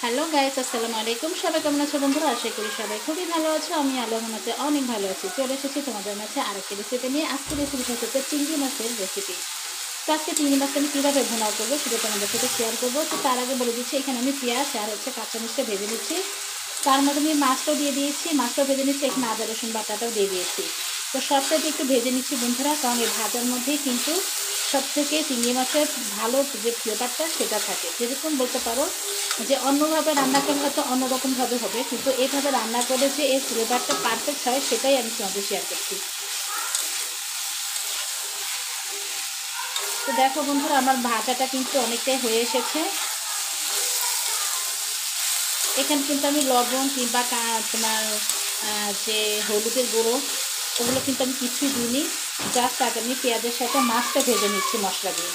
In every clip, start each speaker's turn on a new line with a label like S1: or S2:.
S1: Hello guys, আসসালামু আলাইকুম। সবাই কেমন আছো বন্ধুরা? আশা করি সবাই খুবই ভালো আছো। আমি আল্লাহর রহমতে অনেক ভালো আছি। চলে এসেছি তোমাদের মাঝে আরেকটি রেসিপি নিয়ে। আজকের রেসিপিটা হচ্ছে চিংড়ি মাছের রেসিপি। তো আজকে চিংড়ি মাছটা আমি কীভাবে ভুনা করবো সেটা তোমাদের সাথে শেয়ার করবো। তো তার আগে বলে দিচ্ছি, এখানে আমি পেঁয়াজ আর কাঁচামরিচটা ভেজে নিচ্ছি। তার মধ্যে আমি মাছটাও দিয়ে দিয়েছি, মাছটাও ভেজে নিচ্ছি। এখানে আদা রসুন বাটাটাও দিয়ে দিয়েছি। তো সবটাকে একটু ভেজে নিচ্ছি বন্ধুরা, কারণ এই ভাজার মধ্যেই কিন্তু সবথেকে চিংড়ি মাছের ভালো যে ফ্লেভারটা সেটা থাকে। যেরকম বলতে পারো যে অন্যভাবে রান্না করলে হয়তো অন্যরকমভাবে হবে, কিন্তু এইভাবে রান্না করে যে এর ফ্লেভারটা পারফেক্ট হয় সেটাই আমি তোমাদের শেয়ার করছি। তো দেখো বন্ধুরা, আমার ভাজাটা কিন্তু অনেকটাই হয়ে এসেছে। এখানে কিন্তু আমি লবণ কিংবা তোমার যে হলুদের গুঁড়ো ওগুলো কিন্তু আমি কিছুই দিইনি। জাস্ট আগে আমি পেঁয়াজের সাথে মাছটা ভেজে নিচ্ছি মশলা দিয়ে।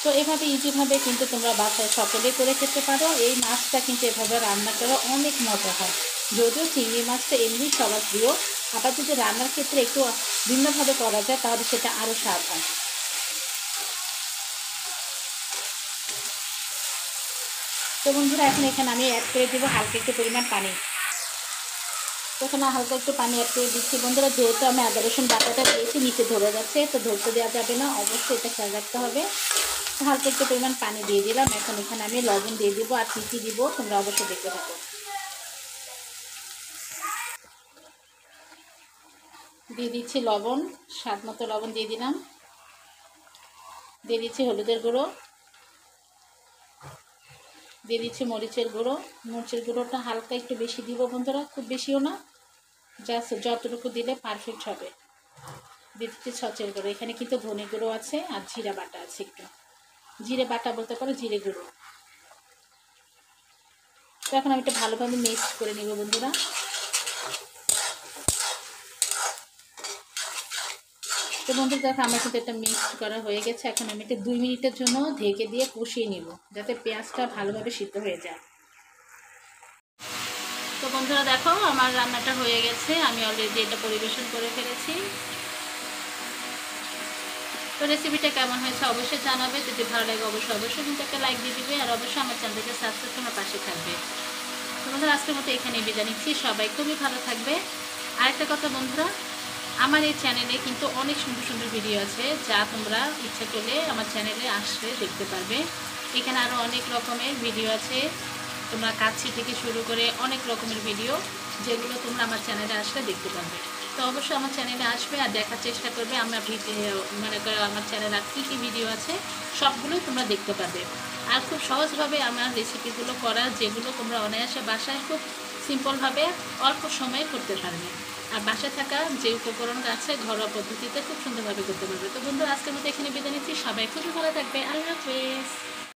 S1: তো এভাবে ইজিভাবে কিন্তু তোমরা বাসায় সকলেই করে খেতে পারো। এই মাছটা কিন্তু এভাবে রান্না করা অনেক মজা হয়। যদিও চিংড়ি মাছটা এমনি সবার প্রিয়, আবার যদি রান্নার ক্ষেত্রে একটু ভিন্নভাবে করা যায় তাহলে সেটা আরও স্বাদ হয়। তো বন্ধুরা, এখন এখানে আমি অ্যাড করে দেবো হালকা একটু পরিমাণ পানি। তো এখানে হালকা একটু পানি অ্যাড করে দিচ্ছি বন্ধুরা। যেহেতু আমি আদা রসুন বাটাটা দিয়েছি, নিচে ধরে যাচ্ছে, তো ধরতে দেওয়া যাবে না, অবশ্যই এটা খেয়াল রাখতে হবে। হালকা একটু পরিমাণ পানি দিয়ে দিলাম। এখন এখানে আমি লবণ দিয়ে দিব, আর কী কী দিব তোমরা অবশ্যই দেখতে থাকো। দিয়ে দিচ্ছি লবণ, স্বাদ মতো লবণ দিয়ে দিলাম। দিয়ে দিচ্ছি হলুদের গুঁড়ো, দিয়ে দিচ্ছি মরিচের গুঁড়ো। মরিচের গুঁড়োটা হালকা একটু বেশি দিব বন্ধুরা, খুব বেশিও না, জাস্ট যতটুকু দিলে পারফেক্ট হবে। দিয়ে দিচ্ছি ছচের গুঁড়ো। এখানে কিন্তু ধনে গুঁড়ো আছে আর জিরা বাটা আছে, একটু জিরে বাটা বলতে পারো, জিরে গুঁড়ো। তো এখন আমি একটু ভালোভাবে মিক্স করে নেব বন্ধুরা। তো বন্ধুরা দেখো, আমার কিন্তু এটা মিক্স করা হয়ে গেছে। এখন আমি এটা 2 মিনিটের জন্য ঢেকে দিয়ে কষিয়ে নিব, যাতে পেঁয়াজটা ভালোভাবে সিদ্ধ হয়ে যায়। তো বন্ধুরা দেখো, আমার রান্নাটা হয়ে গেছে, আমি অলরেডি এটা পরিবেশন করে ফেলেছি। তো রেসিপিটা কেমন হয়েছে অবশ্যই জানাবে। যদি ভালো লাগে অবশ্যই কিন্তু একটা লাইক দিয়ে দিবে, আর অবশ্যই আমার চ্যানেলকে সাবস্ক্রাইব করে আমার পাশে থাকবে। তো বন্ধুরা, আজকের মতো এখানেই বিদায় নিচ্ছি। সবাই খুবই ভালো থাকবে। আরেকটা কথা বন্ধুরা, আমার এই চ্যানেলে কিন্তু অনেক সুন্দর সুন্দর ভিডিও আছে, যা তোমরা ইচ্ছা করলে আমার চ্যানেলে আসলে দেখতে পারবে। এখানে আরও অনেক রকমের ভিডিও আছে, তোমরা কাচ্চি থেকে শুরু করে অনেক রকমের ভিডিও, যেগুলো তোমরা আমার চ্যানেলে আসলে দেখতে পারবে। তো অবশ্যই আমার চ্যানেলে আসবে আর দেখার চেষ্টা করবে আমার মনে করো আমার চ্যানেলে আর কী কী ভিডিও আছে সবগুলোই তোমরা দেখতে পাবে। আর খুব সহজভাবে আমার রেসিপিগুলো করা, যেগুলো তোমরা অনায়াসে বাসায় খুব সিম্পলভাবে অল্প সময়ে করতে পারবে। আর বাসায় থাকা যে উপকরণ আছে ঘরোয়া পদ্ধতিতে খুব সুন্দরভাবে করতে পারবে। তো বন্ধুরা, আজকের মতো এখানে বিদায় নিচ্ছি। সবাই খুবই ভালো থাকবে। আল্লাহ হাফেজ।